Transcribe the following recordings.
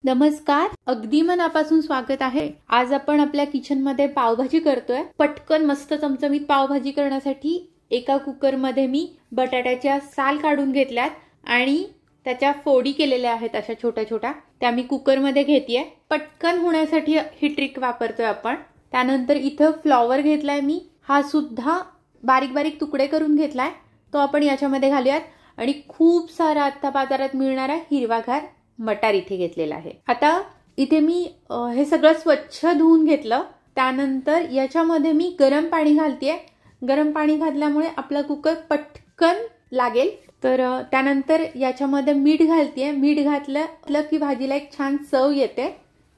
नमस्कार, अगदी मनापासून स्वागत आहे। आज आपण आपल्या किचन मध्ये पावभाजी करतोय। पटकन मस्त चमचमीत पावभाजी करण्यासाठी एका कुकर मध्ये मी बटाट्याच्या साल काढून घेतल्यात आणि त्याच्या फोडी केलेल्या आहेत अशा छोट्या छोट्या, त्या मी कुकर मध्ये घेतेय। पटकन होण्यासाठी ही ट्रिक वापरतोय आपण। त्यानंतर इथं फ्लॉवर घेतलाय मी, हा सुद्धा बारीक बारीक तुकडे करून घेतलाय, तो आपण याच्यामध्ये घालूयात। आणि खूप सारा आता बाजारात मिळणारा हिरवागार मटार इथे घेतलेला आहे। आता इथे मी हे सगळं स्वच्छ धुवून घेतलं। त्यानंतर याच्यामध्ये मी गरम पाणी घालतेय। गरम पाणी घातल्यामुळे आपला कुकर पटकन लागेल। तर त्यानंतर याच्यामध्ये मीठ घालतेय। मीठ घातलं की भाजीला एक छान चव येते।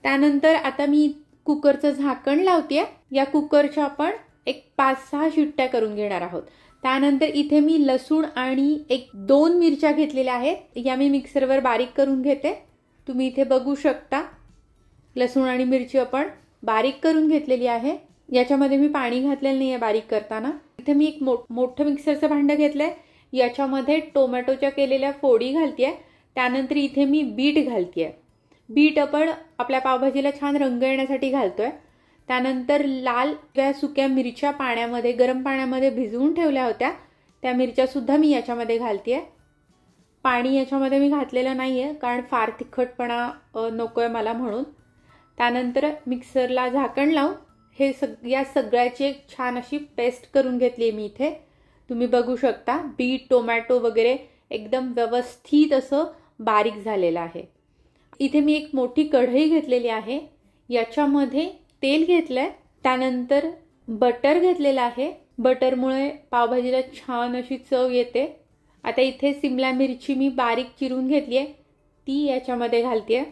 त्यानंतर आता मी कुकरचं झाकण लावतेय। या कुकरच्या आपण एक 5-6 शिट्ट्या करून घेणार आहोत। त्यानंतर इथे मी लसूण आणि 1-2 मिरच्या घेतलेल्या आहेत, या मी मिक्सरवर बारीक करून घेते। तुम्ही इथे बघू शकता लसूण आणि मिरची आपण बारीक करून घेतलेली आहे। याच्यामध्ये मी पाणी घातलेलं नाहीये बारीक करताना। इथे मी एक मोठं मिक्सरचं भांडं घेतलंय, याच्यामध्ये टोमॅटोच्या केलेल्या फोडी घालतेय। त्यानंतर इथे मी बीट घालतेय। बीट आपण आपल्या पावभाजीला छान रंग येण्यासाठी घालतोय। त्यानंतर लाल सुक्या मिरच्या पाण्यामध्ये गरम पाण्यामध्ये भिजवून ठेवल्या होत्या, त्या मिरच्या सुद्धा मी याच्यामध्ये घालतेय। पाणी याच्यामध्ये मी घातलेलं नाहीये कारण फार तिखटपणा नकोय मला म्हणून। त्यानंतर मिक्सरला झाकण लावून हे या सगळ्याची एक छान अशी पेस्ट करून घेतली मी इथे। तुम्ही बघू शकता बीट टोमॅटो वगैरे एकदम व्यवस्थित असं बारीक झालेलं आहे। इथे मी एक मोठी कढई घेतलेली आहे, याच्यामध्ये तेल घेतलंय। त्यानंतर बटर घेतलेलं आहे, बटरमुळे पावभाजीला छान अशी चव येते। आता इथे सिमला मिरची मी बारीक चिरून घेतलीये, ती याच्यामध्ये घालतेय।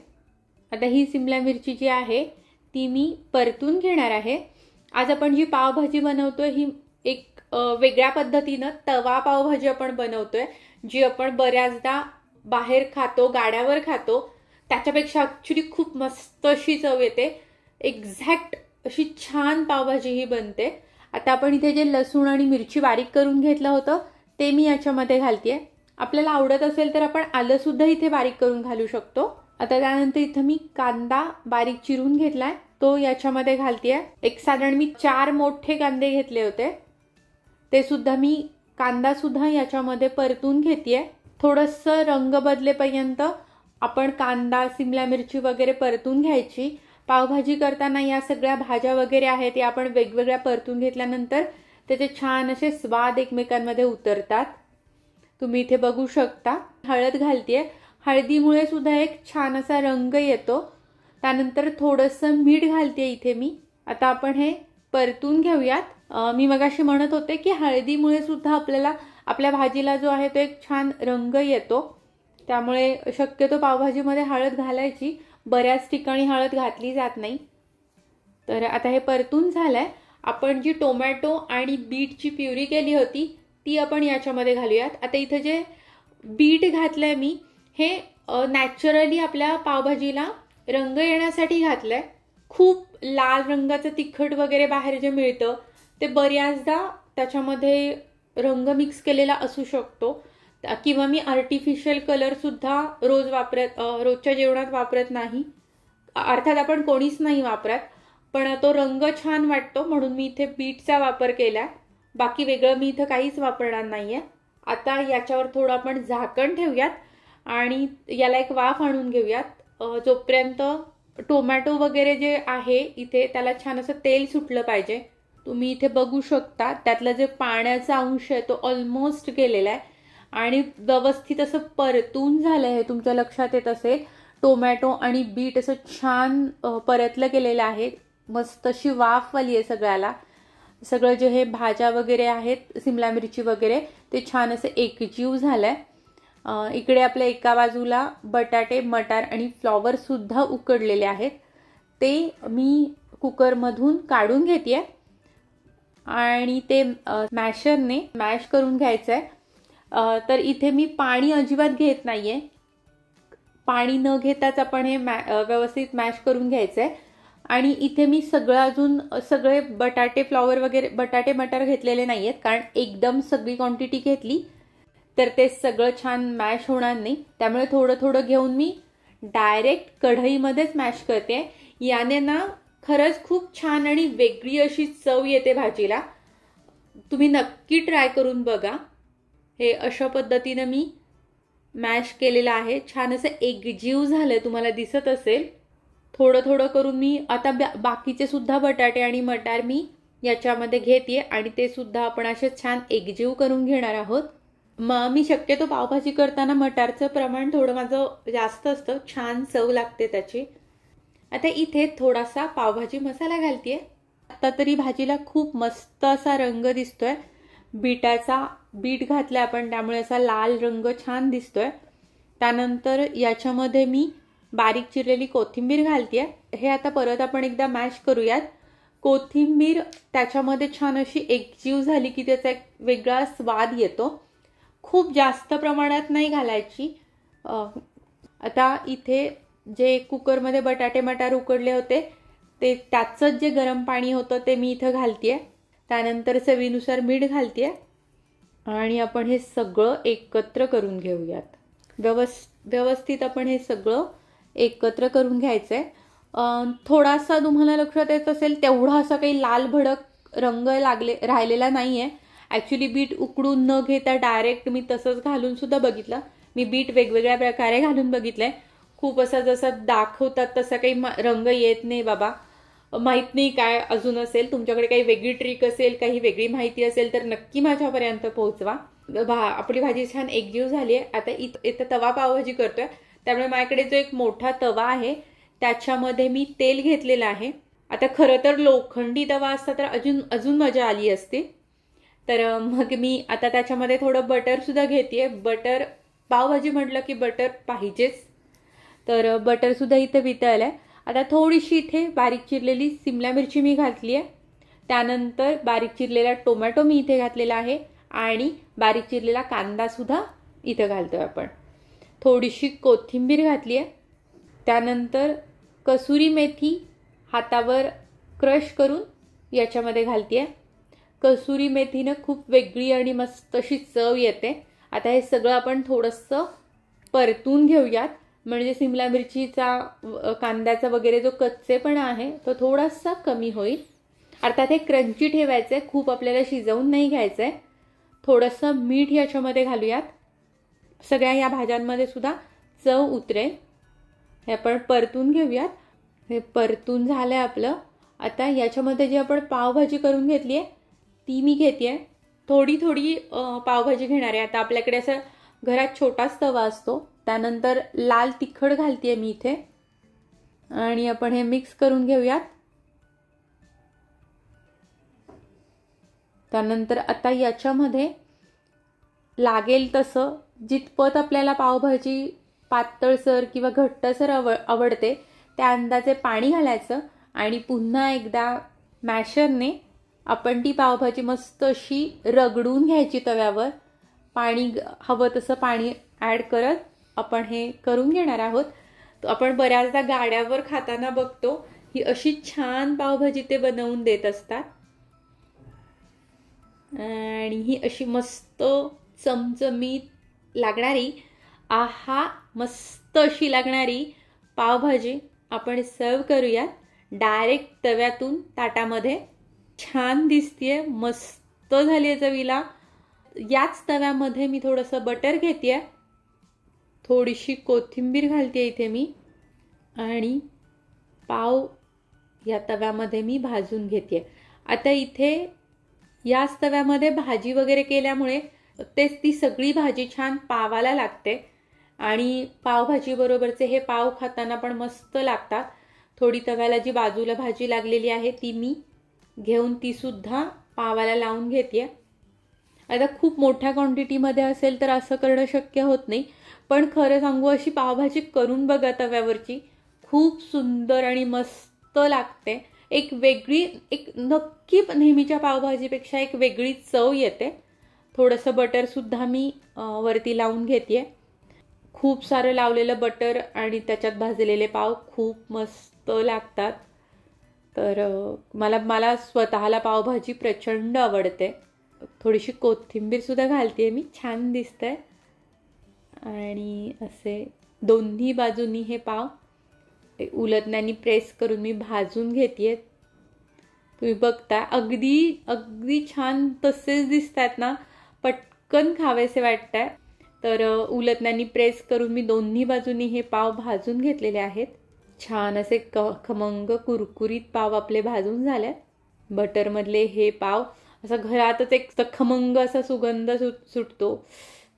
आता ही सिमला मिरची जी आहे ती मी परतून घेणार आहे। आज आपण जी पावभाजी बनवतोय ही एक वेगळ्या पद्धतीनं तवा पावभाजी आपण बनवतोय, जी आपण बऱ्याचदा बाहेर खातो, गाड्यावर खातो, त्याच्यापेक्षा ऍक्च्युली खूप मस्त अशी चव येते। एक्झॅक्ट अशी छान पावभाजी ही बनते। आता आपण इथे जे लसूण आणि मिरची बारीक करून घेतलं होतं ते मी याच्यामध्ये घालतेय। आपल्याला आवडत असेल तर आपण आलं सुद्धा इथे बारीक करून घालू शकतो। आता त्यानंतर इथे मी कांदा बारीक चिरून घेतलाय, तो याच्यामध्ये घालतेय। एक साधारण मी 4 मोठे कांदे घेतले होते, ते सुद्धा मी कांदा सुद्धा याच्यामध्ये परतून घेतेय। थोडंसं रंग बदलेपर्यंत आपण कांदा सिमला मिरची वगैरे परतून घ्यायची। पावभाजी करताना या सगळ्या भाज्या वगैरे आहेत या आपण वेगवेगळ्या परतून घेतल्यानंतर त्याचे छान असे स्वाद एकमेकांमध्ये उतरतात। तुम्ही इथे बघू शकता हळद घालतेय, हळदीमुळे सुद्धा एक छान असा रंग येतो। त्यानंतर थोडंसं मीठ घालतेय इथे मी। आता आपण हे परतून घेऊयात। मी मगाशी म्हणत होते की हळदीमुळे सुद्धा आपल्याला आपल्या भाजीला जो आहे तो एक छान रंग येतो, त्यामुळे शक्यतो पावभाजीमध्ये हळद घालायची। बऱ्याच ठिकाणी हळद घातली जात नाही। तर आता हे परतून झालंय। आपण जी टोमॅटो आणि बीटची प्युरी केली होती ती आपण याच्यामध्ये घालूयात। आता इथे जे बीट घातलंय मी हे नॅचरली आपल्या पावभाजीला रंग येण्यासाठी घातलंय। खूप लाल रंगाचं तिखट वगैरे बाहेर जे मिळतं ते बऱ्याचदा त्याच्यामध्ये रंग मिक्स केलेला असू शकतो, किंवा मी आर्टिफिशियल कलर सुद्धा रोजच्या जेवणात वापरत नाही। अर्थात आपण कोणीच नाही वापरत, पण तो रंग छान वाटतो म्हणून मी इथे बीटचा वापर केलाय। बाकी वेगळं मी इथे काहीच वापरणार नाहीये। आता याच्यावर थोडं आपण झाकण ठेवूयात आणि याला एक वाफ आणून घेऊयात, जोपर्यंत टोमॅटो वगैरे जे आहे इथे त्याला छान असं तेल सुटलं पाहिजे। तुम्ही इथे बघू शकता त्यातलं जे पाण्याचा अंश आहे तो ऑलमोस्ट गेलेला आहे आणि व्यवस्थित असं परतून झालंय। हे तुमच्या लक्षात येत असेल, टोमॅटो आणि बीट असं छान परतलं गेलेलं आहे, मस्त अशी वाफ आली आहे सगळ्याला। सगळं जे हे भाज्या वगैरे आहेत सिमला मिरची वगैरे ते छान असं एकजीव झालंय। इकडे आपल्या एका बाजूला बटाटे मटार आणि फ्लॉवर सुद्धा उकडलेले आहेत, ते मी कुकरमधून काढून घेतेय आणि ते मॅशरने मॅश करून घ्यायचंय। तर इथे मी पाणी अजिबात घेत नाहीये, पाणी न घेताच आपण हे व्यवस्थित मॅश करून घ्यायचंय। आणि इथे मी सगळे बटाटे फ्लॉवर वगैरे बटाटे मटार घेतलेले नाहीयेत, कारण एकदम सगळी क्वांटिटी घेतली तर ते सगळं छान मॅश होणार नाही, त्यामुळे थोडं थोडं घेऊन मी डायरेक्ट कढईमध्येच मॅश करते. याने ना खरंच खूप छान आणि वेगळी अशी चव येते भाजीला. तुम्ही नक्की ट्राय करून बघा. हे अशा पद्धतीने मी मॅश केलेलं आहे. छान असं एकजीव झालंय, तुम्हाला दिसत असेल. थोडं थोडं करून मी आता बाकीचे सुद्धा बटाटे आणि मटार मी याच्यामध्ये घेते आणि ते सुद्धा आपण असे छान एकजीव करून घेणार आहोत. मी शक्यतो पावभाजी करताना मटारचं प्रमाण थोडं माझं जास्त असतं, छान चव लागते त्याची. आता इथे थोडासा पावभाजी मसाला घालतेय. आता तरी भाजीला खूप मस्त असा रंग दिसतोय. बीट घातलाय आपण, त्यामुळे असा लाल रंग छान दिसतोय. त्यानंतर याच्यामध्ये मी बारीक चिरलेली कोथिंबीर घालतेय. हे आता परत आपण एकदा मॅश करूयात. कोथिंबीर त्याच्यामध्ये छान अशी एकजीव झाली की त्याचा एक वेगळा स्वाद येतो. खूप जास्त प्रमाणात नाही घालायची. आता इथे जे कुकरमध्ये बटाटे मटार उकडले होते ते त्याचंच जे गरम पाणी होतं ते मी इथं घालतेय. त्यानंतर चवीनुसार मीठ घालतेय आणि आपण हे सगळं एकत्र करून घेऊयात. व्यवस्थित आपण हे सगळं एकत्र करून घ्यायचंय. थोडासा तुम्हाला लक्षात येत असेल तेवढा असा काही लाल भडक रंग राहिलेला नाहीये. ॲक्च्युली बीट उकडून न घेता डायरेक्ट मी तसंच घालून सुद्धा बघितलं. मी बीट वेगवेगळ्या प्रकारे घालून बघितलंय. खूप असा जसा दाखवतात तसा काही रंग येत नाही बाबा. माहित नाही काय अजून असेल, तुमच्याकडे काही वेगळी ट्रिक असेल, काही वेगळी माहिती असेल तर नक्की माझ्यापर्यंत पोहोचवा. आपली भाजी छान एकजीव झाली आहे. आता इथं तवा पावभाजी करतोय, त्यामुळे माझ्याकडे जो एक मोठा तवा आहे त्याच्यामध्ये मी तेल घेतलेलं आहे. आता खरं तर लोखंडी तवा असता तर अजून मजा आली असती. तर मग मी आता त्याच्यामध्ये थोडं बटर सुद्धा घेतेय. बटर, पावभाजी म्हटलं की बटर पाहिजेच. तर बटर सुद्धा इथे वितळलंय. आता थोडीशी इथे बारीक चिरलेली सिमला मिरची मी घातली आहे. त्यानंतर बारीक चिरलेला टोमॅटो मी इथे घातलेला आहे आणि बारीक चिरलेला कांदा सुद्धा इथे घालतोय आपण. थोडीशी कोथिंबीर घातली आहे. त्यानंतर कसुरी मेथी हातावर क्रश करून याच्यामध्ये घालतेय. कसुरी मेथीनं खूप वेगळी आणि मस्त अशी चव येते. आता हे सगळं आपण थोडंसं परतून घेऊयात, म्हणजे सिमला मिरचीचा, कांद्याचा वगैरे जो कच्चेपणा आहे तो थोडासा कमी होईल. अर्थात हे क्रंची ठेवायचंय, खूप आपल्याला शिजवून नाही घ्यायचंय. थोडंसं मीठ याच्यामध्ये घालूयात, सगळ्या या भाज्यांमध्ये सुद्धा चव उतरेल. हे आपण परतून घेऊयात. हे परतून झालंय आपलं. आता याच्यामध्ये जी आपण पावभाजी करून घेतली आहे ती मी घेतेय. थोडी पावभाजी घेणार आहे. आता आपल्याकडे असं घरात छोटाच तवा असतो. त्यानंतर लाल तिखट घालतेय मी इथे आणि आपण हे मिक्स करून घेऊयात. त्यानंतर आता याच्यामध्ये लागेल तसं, जितपत आपल्याला पावभाजी पातळसर किंवा घट्टसर आवडते त्या अंदाजे पाणी घालायचं आणि पुन्हा एकदा मॅशरने आपण ती पावभाजी मस्त अशी रगडून घ्यायची तव्यावर. पाणी हवं तसं पाणी ॲड करत आपण हे करून घेणार आहोत. आपण बऱ्याचदा गाड्यावर खाताना बघतो ही अशी छान पावभाजी ते बनवून देत असतात आणि ही अशी मस्त चमचमीत लागणारी, मस्त अशी लागणारी पावभाजी आपण सर्व करूयात. डायरेक्ट तव्यातून ताटामध्ये. छान दिसतीये, मस्त झाली आहे चवीला. याच तव्यामध्ये मी थोडंसं बटर घेतेय, थोडीशी कोथिंबीर घालते इथे मी आणि पाव या तव्यामध्ये मी भाजून घेते. आता इथे याच तव्यामध्ये भाजी वगैरे केल्यामुळे ती सगळी भाजी छान पावाला लागते आणि पावभाजी बरोबरचे हे पाव खाताना पण मस्त लागतात. थोडी तव्याला जी बाजूला भाजी लागलेली आहे ती मी घेऊन ती सुद्धा पावाला लावून घेते. आता खूप मोठ्या क्वांटिटीमध्ये असेल तर असं करणं शक्य होत नाही, पण खरं सांगू अशी पावभाजी करून बघा तव्यावरची, खूप सुंदर आणि मस्त लागते. एक नक्की नेहमीच्या पावभाजीपेक्षा एक वेगळी चव येते. थोडंसं बटर सुद्धा मी वरती लावून घेते. खूप सारं लावलेलं बटर आणि त्याच्यात भाजलेले पाव खूप मस्त लागतात. तर मला स्वतःला पावभाजी प्रचंड आवडते. थोडीशी कोथिंबीर सुद्धा घालते मी, छान दिसतंय. आणि असे दोन्ही बाजूनी हे पाव उलथण्याने प्रेस करून मी भाजून घेतेय. तुम्ही बघता अगदी अगदी छान तसेच दिसतात ना, पटकन खावेसे वाटतंय. तर उलथण्याने प्रेस करून मी दोन्ही बाजूनी हे पाव भाजून घेतलेले आहेत. छान असे खमंग कुरकुरीत पाव आपले भाजून झाले. बटरमधले हे पाव असं घरातच एक खमंग असा सुगंध सुटतो.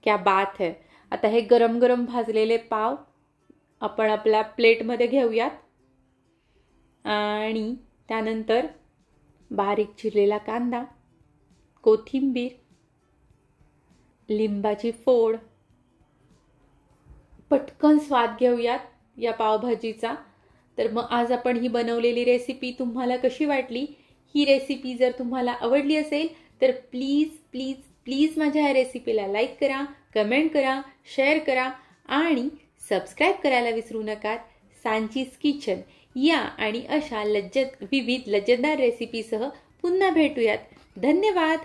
क्या बात है. आता हे गरम गरम भाजलेले पाव आपण आपल्या प्लेटमध्ये घेऊयात आणि त्यानंतर बारीक चिरलेला कांदा, कोथिंबीर, लिंबाची फोड, पटकन स्वाद घेऊयात या पावभाजीचा. तर मग आज आपण ही बनवलेली रेसिपी तुम्हाला कशी वाटली? ही रेसिपी जर तुम्हाला आवडली असेल तर प्लीज प्लीज प्लीज माझ्या या रेसिपीला लाईक करा, कमेंट करा, शेअर करा आणि सबस्क्राईब करायला विसरू नका. सांचीज किचन या आणि अशा विविध लज्जतदार रेसिपीसह पुन्हा भेटूयात. धन्यवाद.